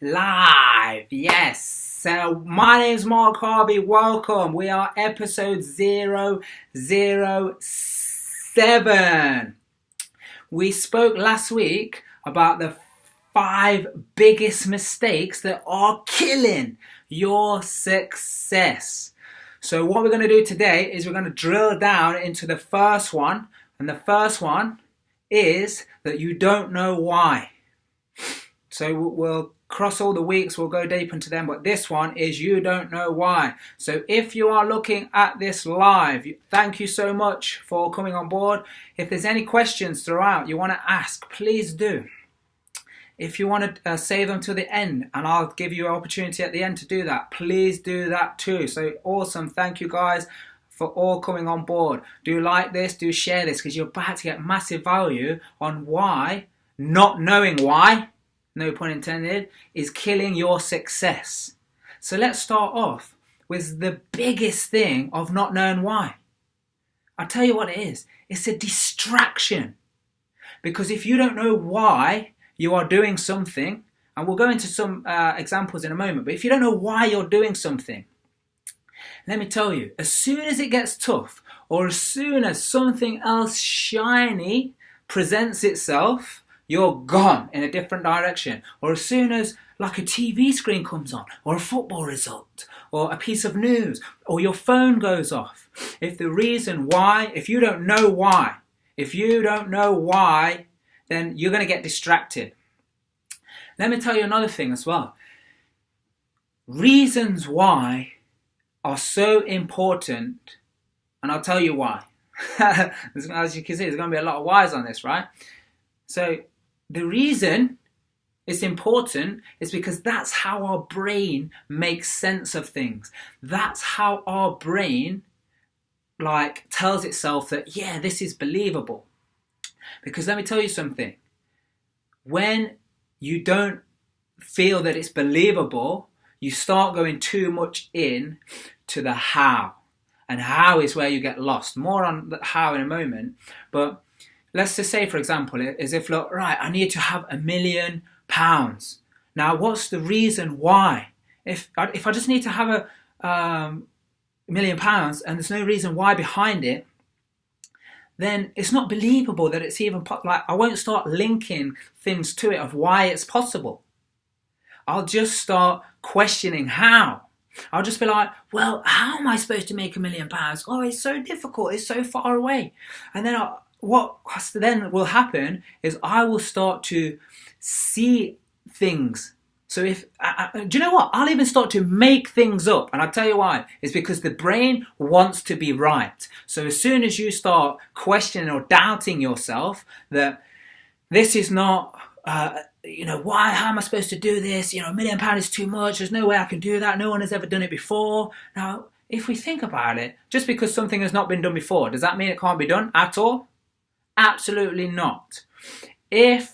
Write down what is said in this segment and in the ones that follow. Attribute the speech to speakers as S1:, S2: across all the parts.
S1: Live, yes. So my name's Mark Harvey. Welcome. We are episode 007. We spoke last week about the 5 biggest mistakes that are killing your success. So what we're going to do today is we're going to drill down into the first one. And the first one is that you don't know why. So we'll cross all the weeks, we'll go deep into them, but this one is you don't know why. So if you are looking at this live, thank you so much for coming on board. If there's any questions throughout you want to ask, please do. If you want to save them to the end, and I'll give you an opportunity at the end to do that, please do that too. So awesome. Thank you guys for all coming on board. Do like this, do share this, because you're about to get massive value on why not knowing why, no pun intended, is killing your success. So let's start off with the biggest thing of not knowing why. I'll tell you what it is. It's a distraction. Because if you don't know why you are doing something, and we'll go into some examples in a moment, but if you don't know why you're doing something, let me tell you, as soon as it gets tough, or as soon as something else shiny presents itself, you're gone in a different direction. Or as soon as like a TV screen comes on, or a football result, or a piece of news, or your phone goes off. If you don't know why, then you're going to get distracted. Let me tell you another thing as well. Reasons why are so important, and I'll tell you why. As you can see, there's going to be a lot of whys on this, right? So the reason it's important is because that's how our brain makes sense of things. That's how our brain tells itself that, yeah, this is believable. Because let me tell you something. When you don't feel that it's believable, you start going too much in to the how. And how is where you get lost. More on the how in a moment. But let's just say, for example, as if, look, right, I need to have £1 million. Now, what's the reason why? If I just need to have £1 million and there's no reason why behind it, then it's not believable that it's even, I won't start linking things to it of why it's possible. I'll just start questioning how. I'll just be like, well, how am I supposed to make £1 million? Oh, it's so difficult. It's so far away. And then what then will happen is I will start to see things. So do you know what? I'll even start to make things up. And I'll tell you why. It's because the brain wants to be right. So as soon as you start questioning or doubting yourself that this is not, how am I supposed to do this? £1 million is too much. There's no way I can do that. No one has ever done it before. Now, if we think about it, just because something has not been done before, does that mean it can't be done at all? Absolutely not. Even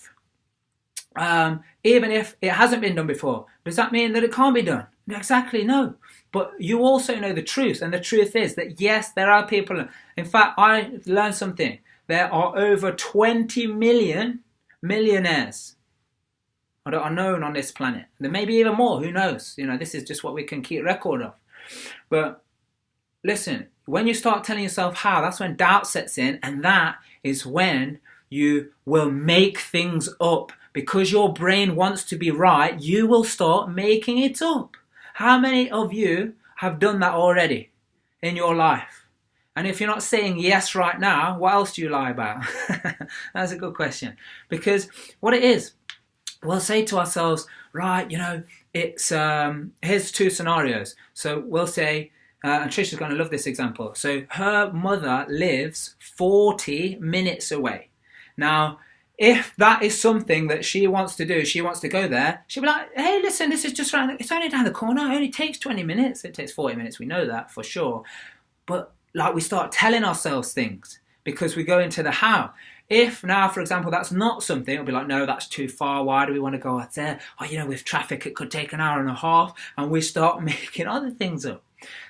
S1: if it hasn't been done before, does that mean that it can't be done? Exactly, no. But you also know the truth, and the truth is that yes, there are people. In fact, I learned something. There are over 20 million millionaires that are known on this planet. There may be even more, who knows? This is just what we can keep record of. But listen, when you start telling yourself how, that's when doubt sets in, and that is when you will make things up. Because your brain wants to be right, you will start making it up. How many of you have done that already in your life? And if you're not saying yes right now, what else do you lie about? That's a good question. Because what it is, we'll say to ourselves, right, it's here's 2 scenarios. So we'll say, and Trisha's going to love this example. So her mother lives 40 minutes away. Now, if that is something that she wants to do, she wants to go there, she'll be like, hey, listen, this is just it's only down the corner. It only takes 20 minutes. It takes 40 minutes. We know that for sure. But we start telling ourselves things because we go into the how. If now, for example, that's not something, it'll be like, no, that's too far. Why do we want to go out there? Oh, with traffic, it could take an hour and a half. And we start making other things up.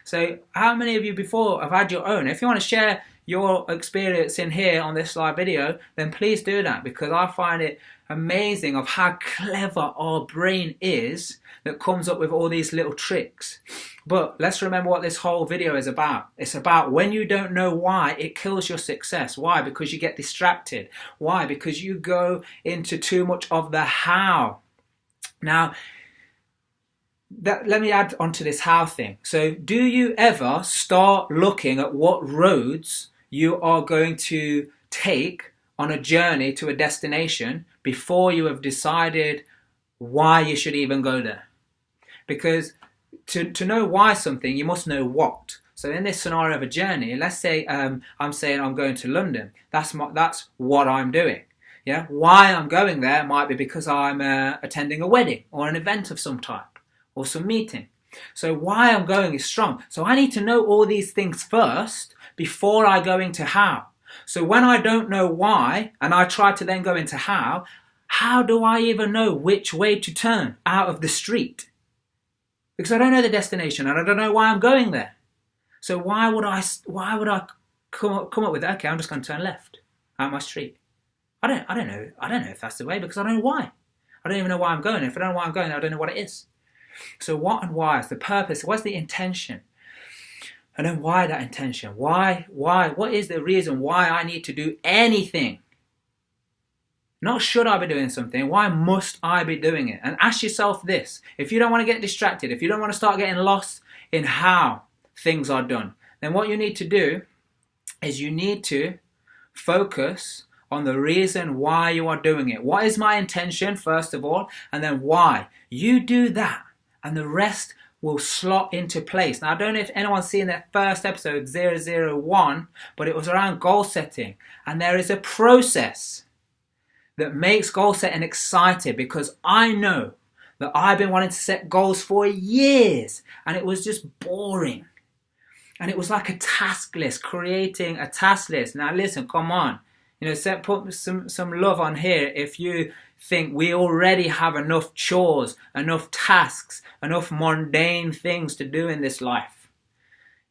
S1: So how many of you before have had your own? If you want to share your experience in here on this live video, then please do that, because I find it amazing of how clever our brain is that comes up with all these little tricks. But let's remember what this whole video is about. It's about when you don't know why, it kills your success. Why? Because you get distracted. Why? Because you go into too much of the how. Now, let me add on to this how thing. So do you ever start looking at what roads you are going to take on a journey to a destination before you have decided why you should even go there? Because to know why something, you must know what. So in this scenario of a journey, let's say I'm saying I'm going to London. That's what I'm doing. Yeah. Why I'm going there might be because I'm attending a wedding or an event of some type or some meeting. So why I'm going is strong. So I need to know all these things first before I go into how. So when I don't know why and I try to then go into how do I even know which way to turn out of the street? Because I don't know the destination and I don't know why I'm going there. So why would I come up with, okay, I'm just going to turn left out my street? I don't know if that's the way, because I don't know why. I don't even know why I'm going. If I don't know why I'm going, I don't know what it is. So what and why is the purpose? What's the intention? And then why that intention? Why? What is the reason why I need to do anything? Not should I be doing something, why must I be doing it? And ask yourself this. If you don't want to get distracted, if you don't want to start getting lost in how things are done, then what you need to do is you need to focus on the reason why you are doing it. What is my intention, first of all, and then why? You do that, and the rest will slot into place. Now, I don't know if anyone's seen that first episode, 001, but it was around goal setting. And there is a process that makes goal setting exciting, because I know that I've been wanting to set goals for years, and it was just boring. And it was like a task list, creating a task list. Now, listen, come on. Put some love on here if you think we already have enough chores, enough tasks, enough mundane things to do in this life.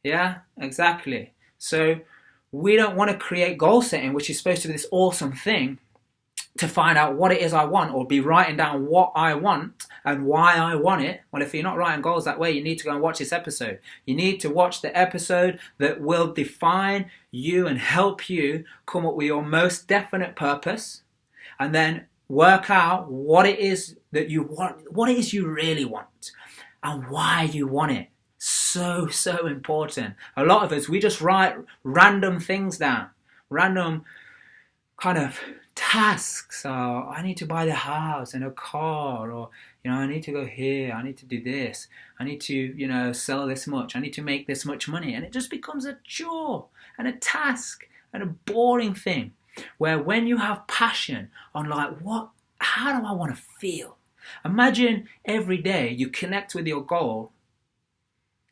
S1: Yeah, exactly. So we don't want to create goal setting, which is supposed to be this awesome thing, to find out what it is I want, or be writing down what I want and why I want it. Well, if you're not writing goals that way, you need to go and watch this episode. You need to watch the episode that will define you and help you come up with your most definite purpose, and then work out what it is that you want, what it is you really want, and why you want it. So important. A lot of us, we just write random things down, random kind of tasks. I need to buy the house and a car, or I need to go here, I need to do this, I need to sell this much, I need to make this much money, and it just becomes a chore and a task and a boring thing. Where when you have passion on how do I want to feel? Imagine every day you connect with your goal.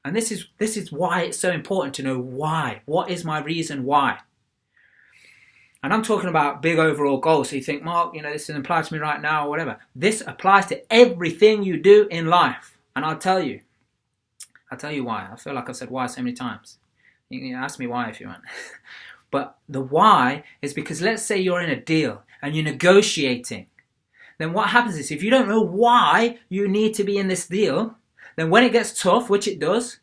S1: And this is why it's so important to know why. What is my reason why? And I'm talking about big overall goals. So you think, Mark, this doesn't apply to me right now or whatever. This applies to everything you do in life. And I'll tell you why. I feel like I've said why so many times. You can ask me why if you want. But the why is because, let's say you're in a deal and you're negotiating. Then what happens is, if you don't know why you need to be in this deal, then when it gets tough, which it does,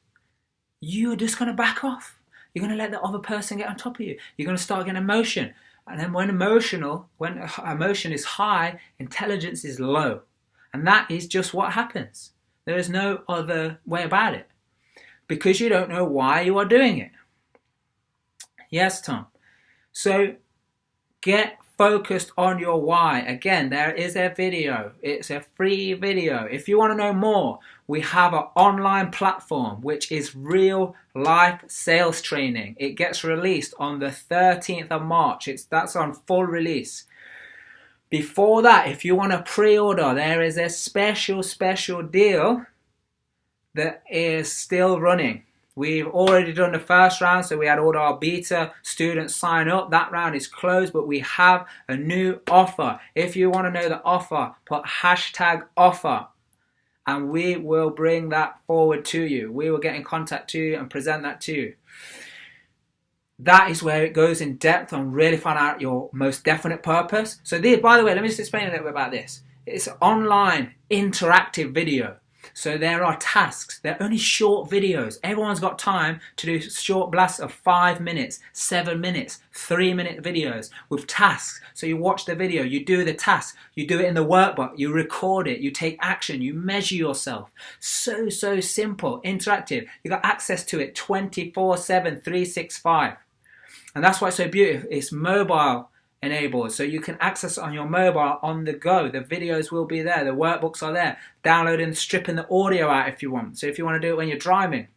S1: you're just going to back off. You're going to let the other person get on top of you. You're going to start getting emotion. And then when emotion is high, intelligence is low. And that is just what happens. There is no other way about it. Because you don't know why you are doing it. Yes, Tom. So get focused on your why. Again, there is a video. It's a free video. If you want to know more, we have an online platform, which is real life sales training. It gets released on the 13th of March. That's on full release. Before that, if you want to pre-order, there is a special deal that is still running. We've already done the first round, so we had all our beta students sign up. That round is closed, but we have a new offer. If you want to know the offer, put #offer, and we will bring that forward to you. We will get in contact to you and present that to you. That is where it goes in depth on really finding out your most definite purpose. So this, by the way, let me just explain a little bit about this. It's an online interactive video. So there are tasks. They're only short videos. Everyone's got time to do short blasts of 5 minutes, 7 minutes, 3-minute videos with tasks. So you watch the video, you do the task, you do it in the workbook, you record it, you take action, you measure yourself. So simple, interactive. You got access to it 24/7, 365. And that's why it's so beautiful. It's mobile enabled, so you can access it on your mobile on the go. The videos will be there, the workbooks are there. Download and stripping the audio out if you want. So if you want to do it when you're driving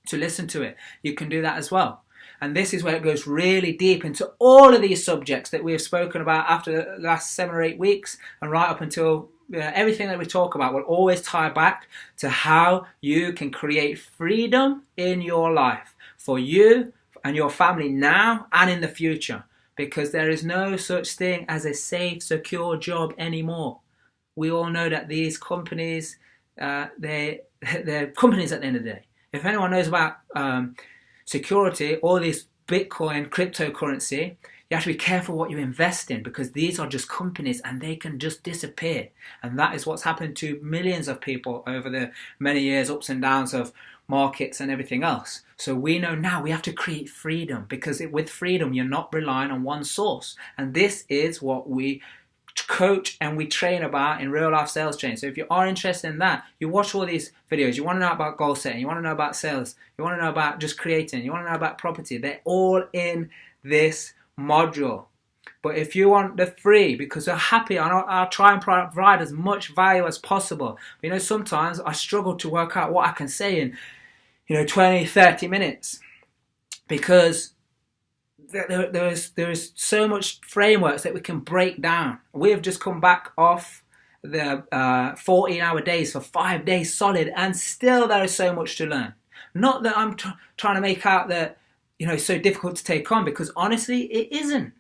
S1: to listen to it, you can do that as well. And this is where it goes really deep into all of these subjects that we have spoken about after the last 7 or 8 weeks, and right up until everything that we talk about will always tie back to how you can create freedom in your life for you and your family now and in the future, because there is no such thing as a safe, secure job anymore. We all know that these companies, they're companies at the end of the day. If anyone knows about security, all this Bitcoin, cryptocurrency, you have to be careful what you invest in, because these are just companies and they can just disappear. And that is what's happened to millions of people over the many years, ups and downs of markets and everything else. So we know now we have to create freedom, because with freedom you're not relying on one source. And this is what we coach and we train about in Real Life Sales Training. So if you are interested in that, you watch all these videos, you want to know about goal setting, you want to know about sales, you want to know about just creating, you want to know about property, they're all in this module. But if you want the free, because you're happy, I'll try and provide as much value as possible. But, you know, sometimes I struggle to work out what I can say in 20, 30 minutes, because there is so much frameworks that we can break down. We have just come back off the 14-hour days for 5 days solid, and still there is so much to learn. Not that I'm trying to make out that it's so difficult to take on, because honestly it isn't.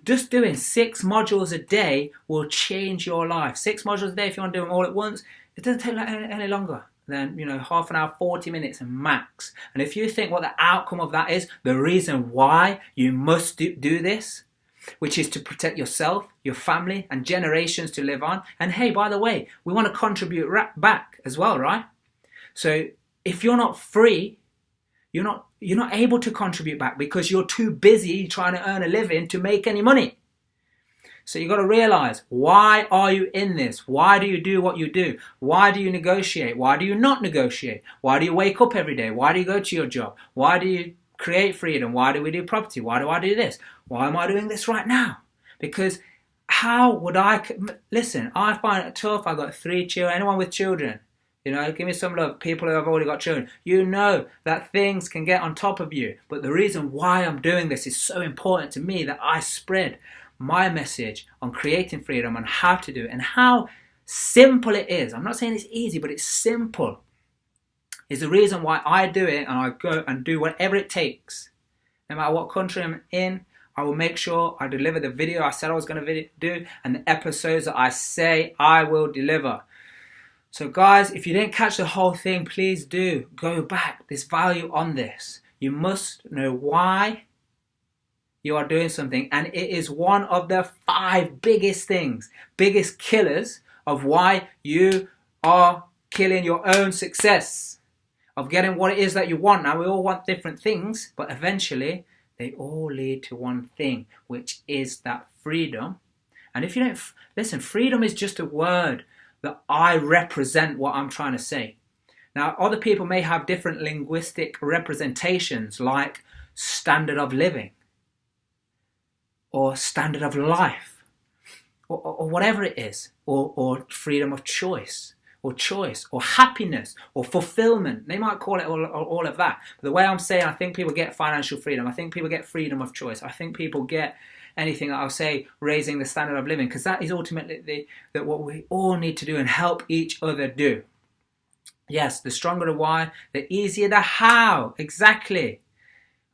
S1: Just doing 6 modules a day will change your life. 6 modules a day, if you want to do them all at once, it doesn't take any longer than half an hour, 40 minutes max. And if you think what the outcome of that is, the reason why you must do this, which is to protect yourself, your family, and generations to live on. And hey, by the way, we want to contribute back as well, right? So if you're not free, you're not able to contribute back, because you're too busy trying to earn a living to make any money. So you've got to realize, why are you in this? Why do you do what you do? Why do you negotiate? Why do you not negotiate? Why do you wake up every day? Why do you go to your job? Why do you create freedom? Why do we do property? Why do I do this? Why am I doing this right now? Because how would listen, I find it tough. I've got 3 children. Anyone with children, give me some love. People who have already got children, that things can get on top of you. But the reason why I'm doing this is so important to me, that I spread my message on creating freedom and how to do it and how simple it is. I'm not saying it's easy, but it's simple. Is the reason why I do it, and I go and do whatever it takes. No matter what country I'm in, I will make sure I deliver the video I said I was going to do, and the episodes that I say I will deliver. So guys, if you didn't catch the whole thing, please do go back. There's value on this. You must know why you are doing something, and it is one of the 5 biggest things, biggest killers of why you are killing your own success, of getting what it is that you want. Now, we all want different things, but eventually they all lead to one thing, which is that freedom. And if you don't listen, freedom is just a word that I represent what I'm trying to say. Now, other people may have different linguistic representations, like standard of living, or standard of life, or whatever it is, or freedom of choice, or happiness, or fulfillment. They might call it all of that. But the way I'm saying, I think people get financial freedom. I think people get freedom of choice. I think people get anything that I'll say, raising the standard of living, because that is ultimately what we all need to do and help each other do. Yes, the stronger the why, the easier the how. Exactly.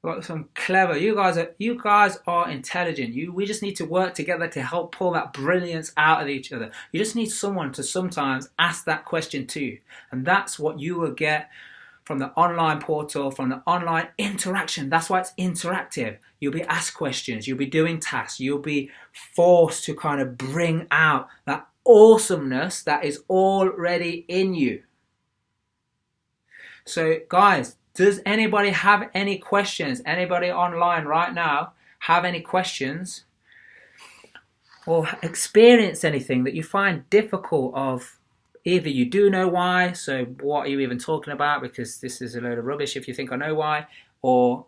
S1: Got some clever. You guys are intelligent. We just need to work together to help pull that brilliance out of each other. You just need someone to sometimes ask that question to you, and that's what you will get from the online portal, from the online interaction. That's why it's interactive. You'll be asked questions, you'll be doing tasks, you'll be forced to kind of bring out that awesomeness that is already in you. So guys, does anybody have any questions? Anybody online right now have any questions or experience anything that you find difficult of? Either you do know why, so what are you even talking about, because this is a load of rubbish if you think I know why, or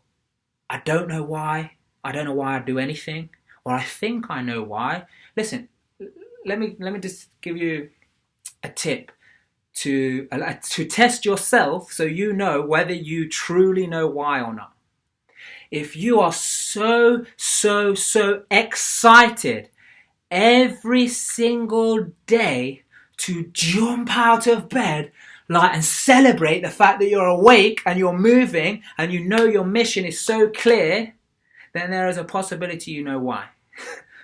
S1: I don't know why, I don't know why I do anything, or I think I know why. Listen, let me just give you a tip to test yourself so you know whether you truly know why or not. If you are so excited every single day to jump out of bed and celebrate the fact that you're awake and you're moving and you know your mission is so clear, then there is a possibility you know why.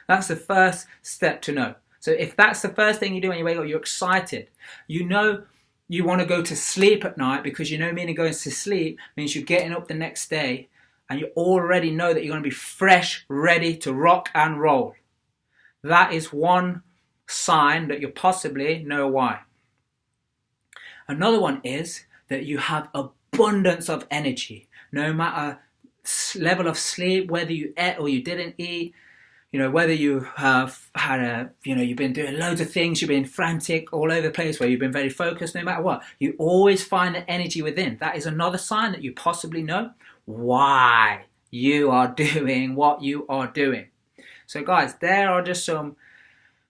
S1: That's the first step to know. So if that's the first thing you do when you wake up, you're excited. You know you want to go to sleep at night because you know meaning going to sleep means you're getting up the next day and you already know that you're going to be fresh, ready to rock and roll. That is one sign that you possibly know why. Another one is that you have abundance of energy. No matter level of sleep, whether you ate or you didn't eat, whether you have had you've been doing loads of things, you've been frantic all over the place, where you've been very focused, no matter what, you always find the energy within. That is another sign that you possibly know why you are doing what you are doing. So guys, there are just some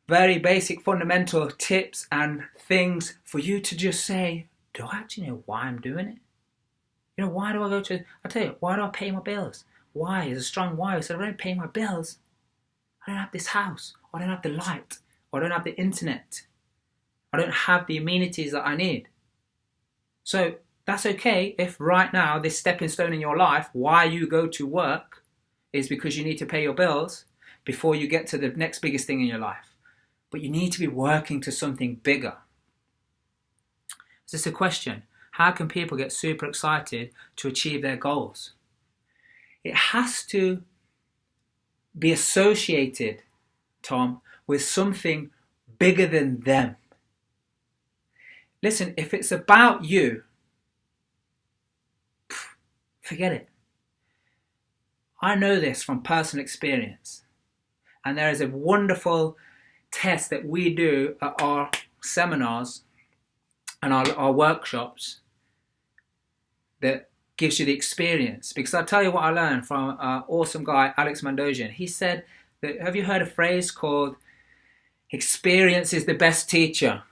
S1: very basic fundamental tips and things for you to just say, do I actually know why I'm doing it? Why do I tell you, why do I pay my bills? Why is a strong why. So I don't pay my bills, I don't have this house, I don't have the light, I don't have the internet, I don't have the amenities that I need. So that's okay if right now this stepping stone in your life, why you go to work, is because you need to pay your bills before you get to the next biggest thing in your life. But you need to be working to something bigger. Is this a question? How can people get super excited to achieve their goals? It has to be associated, Tom, with something bigger than them. Listen, if it's about you, forget it. I know this from personal experience. And there is a wonderful test that we do at our seminars and our workshops that gives you the experience. Because I'll tell you what I learned from an awesome guy, Alex Mandossian. He said that, have you heard a phrase called experience is the best teacher?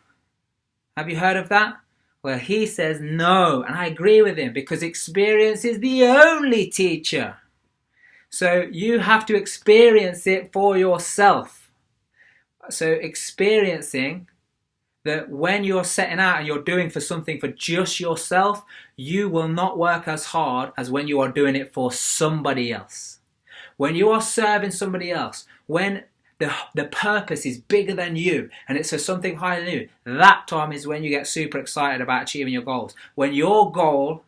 S1: Have you heard of that? Well, he says no, and I agree with him, because experience is the only teacher. So you have to experience it for yourself. So experiencing that when you're setting out and you're doing for something for just yourself, you will not work as hard as when you are doing it for somebody else. When you are serving somebody else, when the purpose is bigger than you and it's for something higher than you, that time is when you get super excited about achieving your goals. When your goal,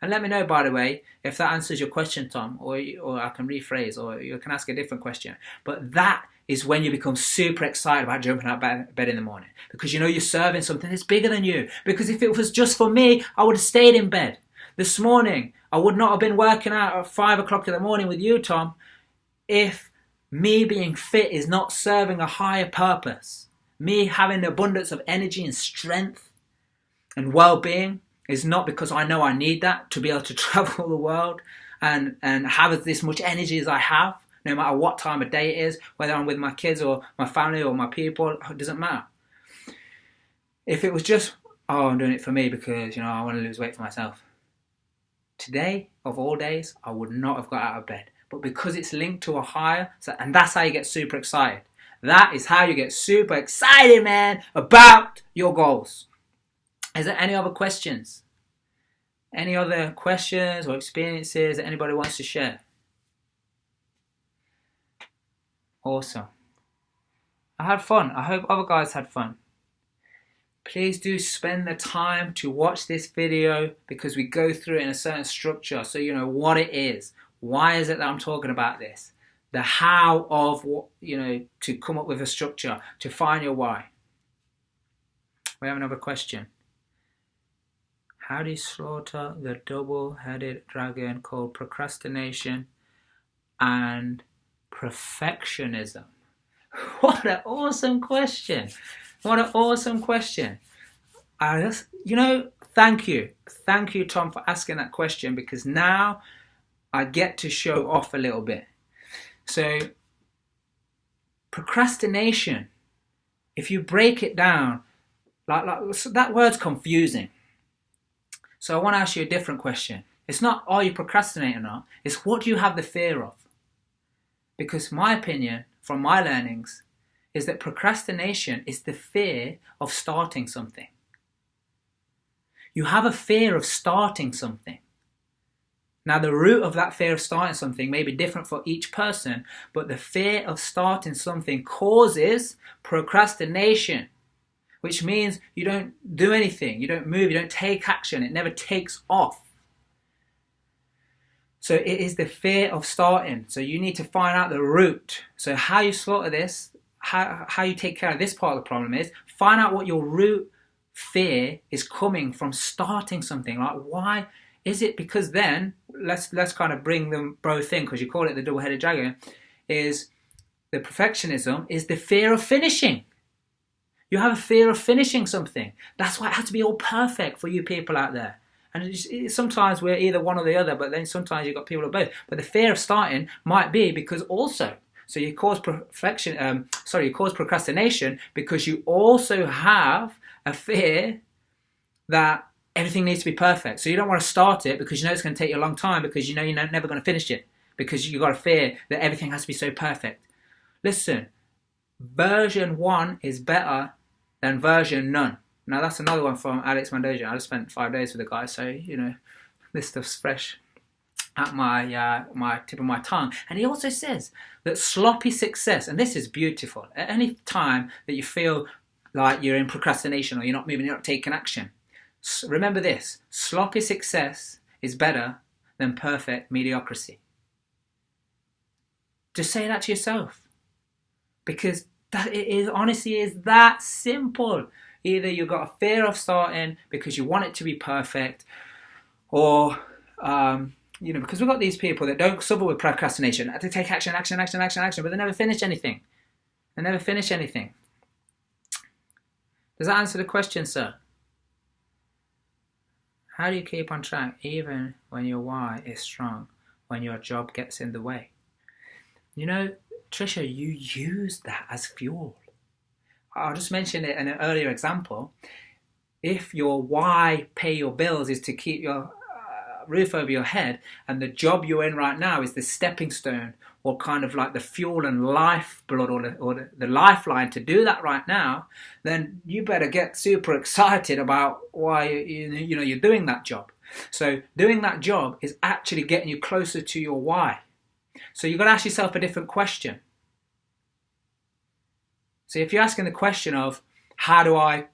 S1: and let me know, by the way, if that answers your question, Tom, or I can rephrase, or you can ask a different question. But that is when you become super excited about jumping out of bed in the morning, because you know you're serving something that's bigger than you. Because if it was just for me, I would have stayed in bed. This morning, I would not have been working out at 5 o'clock in the morning with you, Tom, if me being fit is not serving a higher purpose. Me having the abundance of energy and strength and well-being is not because I know I need that to be able to travel the world and have this much energy as I have, no matter what time of day it is, whether I'm with my kids or my family or my people, it doesn't matter. If it was just, I'm doing it for me because, I want to lose weight for myself. Today, of all days, I would not have got out of bed. But because it's linked to a higher, and that's how you get super excited. That is how you get super excited, man, about your goals. Is there any other questions? Any other questions or experiences that anybody wants to share? Awesome. I had fun. I hope other guys had fun. please do spend the time to watch this video, because we go through it in a certain structure so you know what it is. Why is it that I'm talking about this? The how of what, to come up with a structure, to find your why. We have another question. How do you slaughter the double-headed dragon called procrastination and perfectionism? What an awesome question. What an awesome question. Thank you. Thank you, Tom, for asking that question, because now I get to show off a little bit. So, procrastination, if you break it down, so that word's confusing. So I want to ask you a different question. It's not, are you procrastinating or not? It's, what do you have the fear of? Because my opinion, from my learnings, is that procrastination is the fear of starting something. You have a fear of starting something. Now, the root of that fear of starting something may be different for each person, but the fear of starting something causes procrastination, which means you don't do anything, you don't move, you don't take action, it never takes off. So it is the fear of starting. So you need to find out the root. So how you slaughter this, how you take care of this part of the problem is, find out what your root fear is coming from starting something. Like, why is it? Because then, let's kind of bring them both in, because you call it the double-headed dragon, is the perfectionism is the fear of finishing. You have a fear of finishing something. That's why it has to be all perfect for you people out there. And sometimes we're either one or the other, but then sometimes you've got people of both. But the fear of starting might be because also, so you cause procrastination because you also have a fear that everything needs to be perfect. So you don't want to start it because you know it's going to take you a long time, because you know you're never going to finish it, because you've got a fear that everything has to be so perfect. Listen, version 1 is better than version none. Now that's another one from Alex Mandoja. I just spent 5 days with the guy, so this stuff's fresh at my tip of my tongue. And he also says that sloppy success, and this is beautiful, at any time that you feel like you're in procrastination or you're not moving, you're not taking action, remember this: sloppy success is better than perfect mediocrity. Just say that to yourself, because it honestly is that simple. Either you've got a fear of starting because you want it to be perfect, or because we've got these people that don't suffer with procrastination. They take action, but they never finish anything. Does that answer the question, sir? How do you keep on track even when your why is strong, when your job gets in the way? Trisha, you use that as fuel. I'll just mention it in an earlier example. If your why pay your bills is to keep your roof over your head, and the job you're in right now is the stepping stone, or kind of like the fuel and lifeblood, or the lifeline to do that right now, then you better get super excited about why you're doing that job. So doing that job is actually getting you closer to your why. So you've got to ask yourself a different question. So if you're asking the question of how do I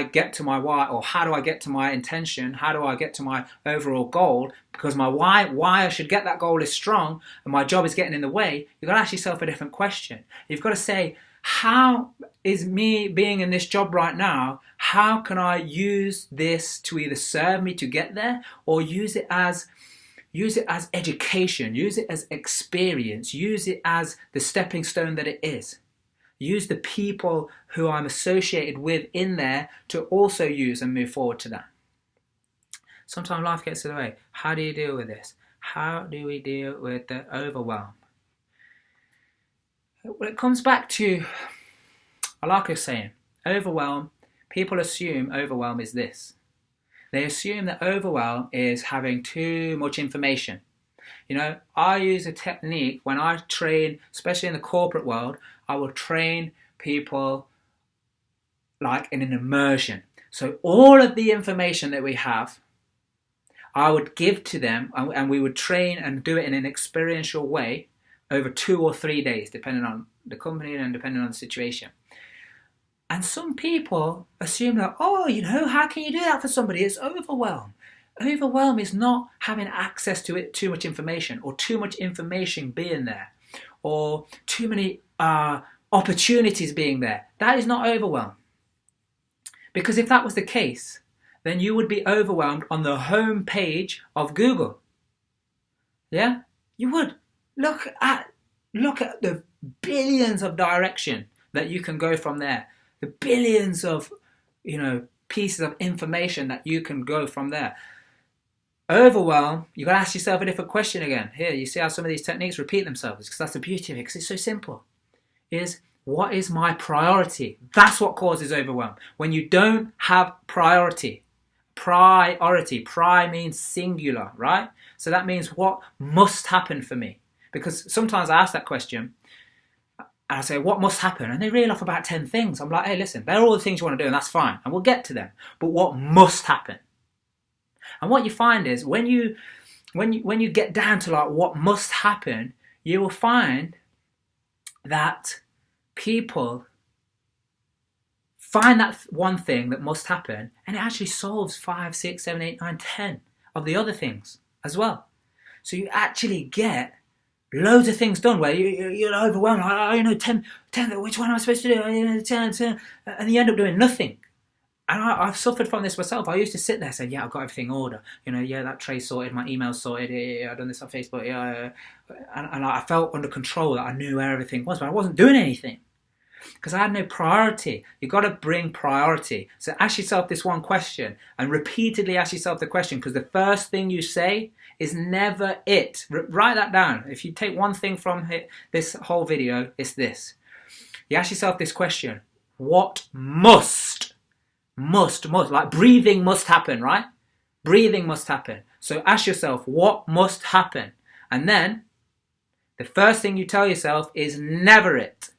S1: get to my why, or how do I get to my intention, how do I get to my overall goal, because my why I should get that goal is strong and my job is getting in the way, you've got to ask yourself a different question. You've got to say, how is me being in this job right now, how can I use this to either serve me to get there, or use it as education, use it as experience, use it as the stepping stone that it is. Use the people who I'm associated with in there to also use and move forward to that. Sometimes life gets in the way. How do you deal with this? How do we deal with the overwhelm? Well, it comes back to, I like a saying, overwhelm. People assume overwhelm is this. They assume that overwhelm is having too much information. I use a technique when I train, especially in the corporate world. I will train people like in an immersion. So all of the information that we have, I would give to them, and we would train and do it in an experiential way over 2 or 3 days, depending on the company and depending on the situation. And some people assume that, oh, how can you do that for somebody? It's overwhelm. Overwhelm is not having access to it, too much information, or too much information being there, or too many opportunities being there. That is not overwhelm. Because if that was the case, then you would be overwhelmed on the home page of Google. Yeah? You would. Look at the billions of direction that you can go from there. The billions of, pieces of information that you can go from there. Overwhelm, you got to ask yourself a different question again. Here, you see how some of these techniques repeat themselves, because that's the beauty of it, because it's so simple. What is my priority? That's what causes overwhelm. When you don't have priority. Pri means singular, right? So that means what must happen for me? Because sometimes I ask that question, and I say, what must happen? And they reel off about 10 things. I'm like, hey, listen, they're all the things you want to do, and that's fine. And we'll get to them. But what must happen? And what you find is when you get down to like what must happen, you will find that people find that one thing that must happen, and it actually solves 5, 6, 7, 8, 9, 10 of the other things as well. So you actually get loads of things done where you're overwhelmed. 10, which one am I supposed to do? 10, and you end up doing nothing. And I've suffered from this myself. I used to sit there and say, yeah, I've got everything in order. That tray's sorted, my email's sorted, I've done this on Facebook, And I felt under control, that I knew where everything was, but I wasn't doing anything. Because I had no priority. You've got to bring priority. So ask yourself this one question, and repeatedly ask yourself the question, because the first thing you say is never it. Write that down. If you take one thing from this whole video, it's this. You ask yourself this question: what must, like breathing must happen, right? Breathing must happen. So ask yourself, what must happen? And then the first thing you tell yourself is never it.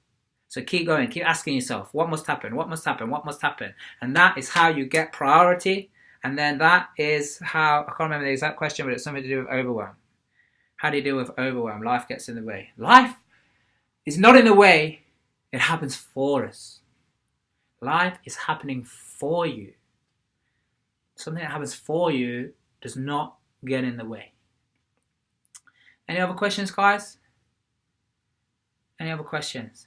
S1: So keep going, keep asking yourself, what must happen? What must happen? What must happen? And that is how you get priority. And then that is how, I can't remember the exact question, but it's something to do with overwhelm. How do you deal with overwhelm? Life gets in the way. Life is not in the way, it happens for us. Life is happening for you. Something that happens for you does not get in the way. Any other questions, guys? Any other questions?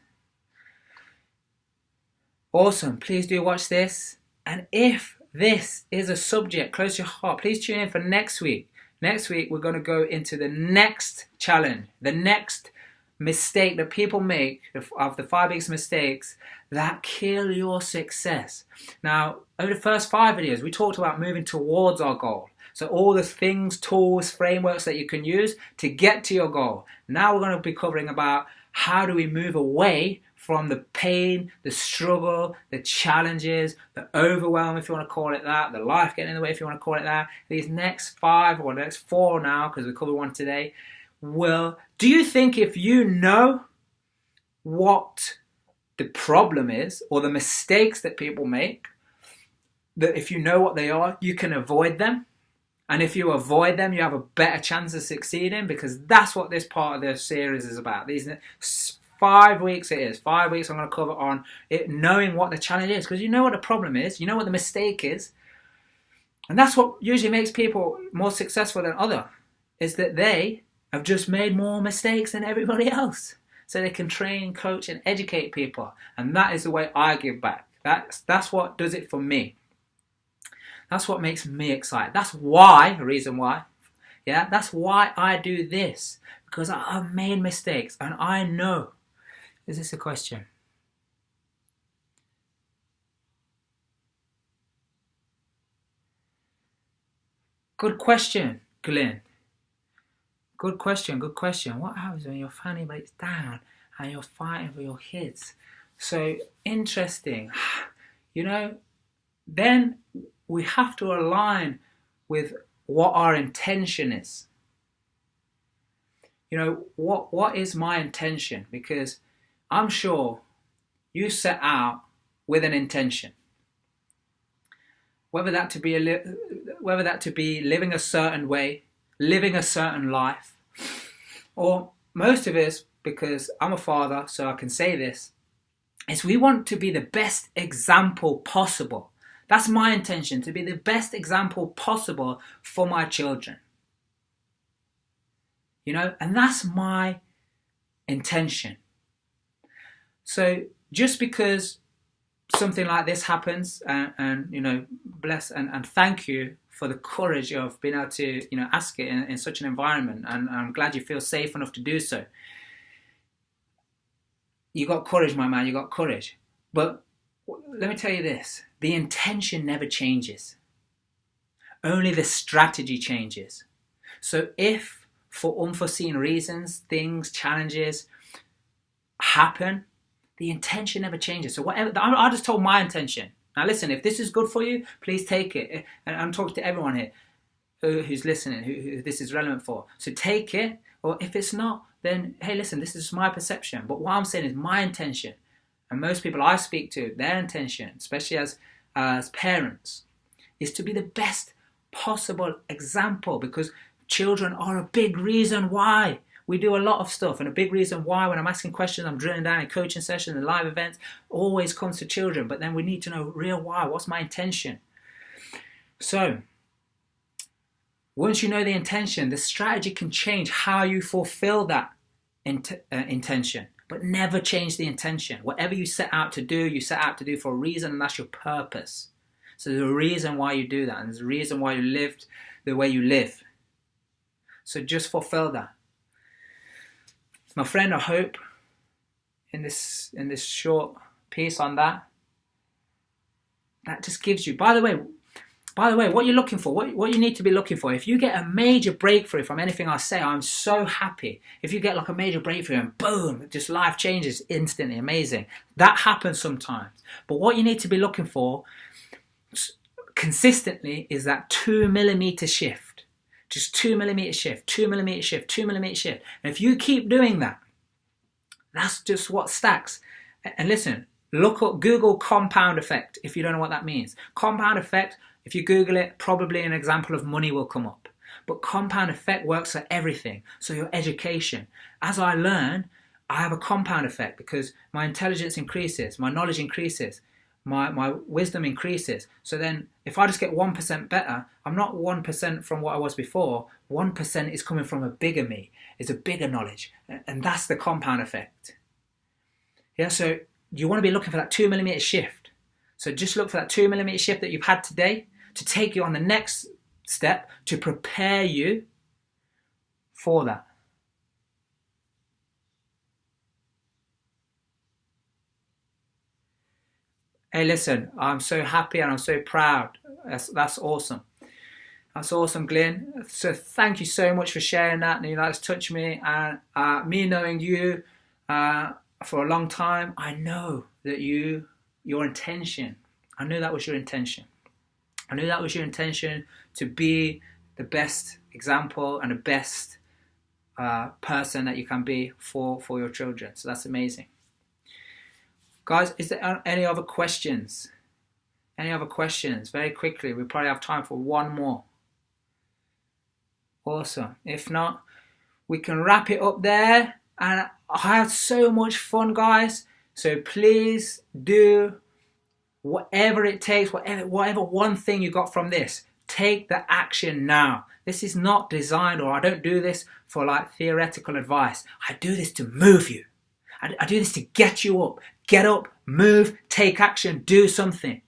S1: Awesome. Please do watch this. And if this is a subject close to your heart, please tune in for next week. Next week, we're going to go into the next challenge, the next mistake that people make, of the 5 biggest mistakes that kill your success. Now, over the first 5 videos, we talked about moving towards our goal. So all the things, tools, frameworks that you can use to get to your goal. Now we're going to be covering about how do we move away from the pain, the struggle, the challenges, the overwhelm, if you want to call it that, the life getting in the way, if you want to call it that. These next 5, or the next 4 now, because we covered one today, do you think if you know what the problem is, or the mistakes that people make, that if you know what they are, you can avoid them? And if you avoid them, you have a better chance of succeeding, because that's what this part of the series is about. These 5 weeks it is. 5 weeks I'm going to cover on it, knowing what the challenge is, because you know what the problem is, you know what the mistake is. And that's what usually makes people more successful than others, is that they have just made more mistakes than everybody else. So they can train, coach, and educate people. And that is the way I give back. That's what does it for me. That's what makes me excited. That's why, the reason why, that's why I do this. Because I've made mistakes, and I know. Is this a question? Good question, Glenn. Good question. What happens when your family breaks down and you're fighting for your kids? So interesting. Then we have to align with what our intention is. What is my intention? Because I'm sure you set out with an intention. Whether that to be living a certain way, living a certain life, or most of us, because I'm a father, so I can say this, is we want to be the best example possible. That's my intention, to be the best example possible for my children. You know, and that's my intention. So just because something like this happens, and you know, bless and thank you for the courage of being able to, you know, ask it in such an environment, and I'm glad you feel safe enough to do so. You got courage, my man, you got courage. But let me tell you this, the intention never changes. Only the strategy changes. So if for unforeseen reasons, things, challenges happen, the intention never changes. So whatever, I just told my intention. Now listen, if this is good for you, please take it. And I'm talking to everyone here who's listening, who this is relevant for. So take it, or if it's not, then hey, listen, this is my perception. But what I'm saying is my intention. And most people I speak to, their intention, especially as parents, is to be the best possible example, because children are a big reason why we do a lot of stuff, and a big reason why when I'm asking questions, I'm drilling down in coaching sessions and live events, always comes to children. But then we need to know real why. What's my intention? So once you know the intention, the strategy can change how you fulfill that intention, but never change the intention. Whatever you set out to do, you set out to do for a reason, and that's your purpose. So there's a reason why you do that, and there's a reason why you lived the way you live. So just fulfill that. My friend, I hope in this short piece on that just gives you, by the way, what you're looking for, what you need to be looking for. If you get a major breakthrough from anything I say, I'm so happy. If you get like a major breakthrough and boom, just life changes instantly, amazing. That happens sometimes. But what you need to be looking for consistently is that 2 millimeter shift. Just 2 millimeter shift, 2 millimeter shift, 2 millimeter shift. And if you keep doing that, that's just what stacks. And listen, look up, Google compound effect if you don't know what that means. Compound effect, if you Google it, probably an example of money will come up. But compound effect works for everything. So your education. As I learn, I have a compound effect because my intelligence increases, my knowledge increases, my wisdom increases. So then if I just get 1% better, I'm not 1% from what I was before. 1% is coming from a bigger me, is a bigger knowledge. And that's the compound effect. Yeah, so you want to be looking for that 2 millimeter shift. So just look for that 2 millimeter shift that you've had today to take you on the next step to prepare you for that. Hey, listen, I'm so happy and I'm so proud. That's awesome. That's awesome, Glenn. So thank you so much for sharing that. You know, that's touched me. And me knowing you for a long time, I know that your intention, I knew that was your intention. I knew that was your intention to be the best example and the best person that you can be for your children. So that's amazing. Guys, is there any other questions? Any other questions? Very quickly, we probably have time for one more. Awesome. If not, we can wrap it up there. And I had so much fun, guys. So please do whatever it takes, whatever one thing you got from this, take the action now. This is not designed, or I don't do this for like theoretical advice. I do this to move you. I do this to get you up. Get up, move, take action, do something.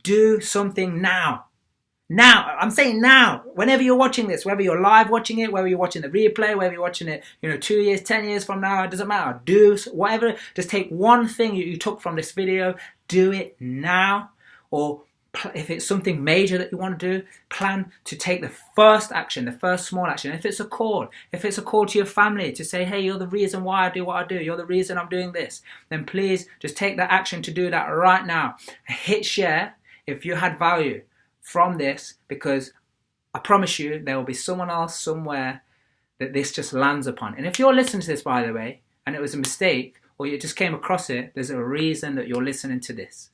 S1: Do something now. Now, I'm saying now, whenever you're watching this, whether you're live watching it, whether you're watching the replay, whether you're watching it, 2 years, 10 years from now, it doesn't matter. Do whatever, just take one thing you took from this video, do it now. Or if it's something major that you want to do, plan to take the first action, the first small action. If it's a call to your family to say, hey, you're the reason why I do what I do, you're the reason I'm doing this, then please just take that action to do that right now. Hit share if you had value from this, because I promise you there will be someone else somewhere that this just lands upon. And if you're listening to this, by the way, and it was a mistake, or you just came across it, there's a reason that you're listening to this.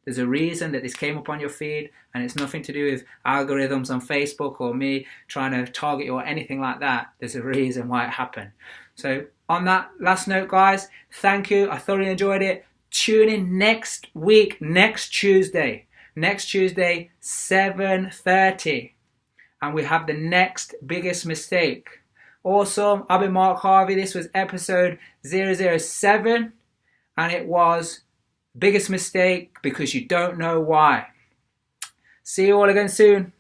S1: There's a reason that this came up on your feed, and it's nothing to do with algorithms on Facebook or me trying to target you or anything like that. There's a reason why it happened. So on that last note, guys, thank you. I thoroughly enjoyed it. Tune in next week, next Tuesday, 7:30. And we have the next biggest mistake. Also, I've been Mark Harvey. This was episode 007. And it was biggest mistake because you don't know why. See you all again soon.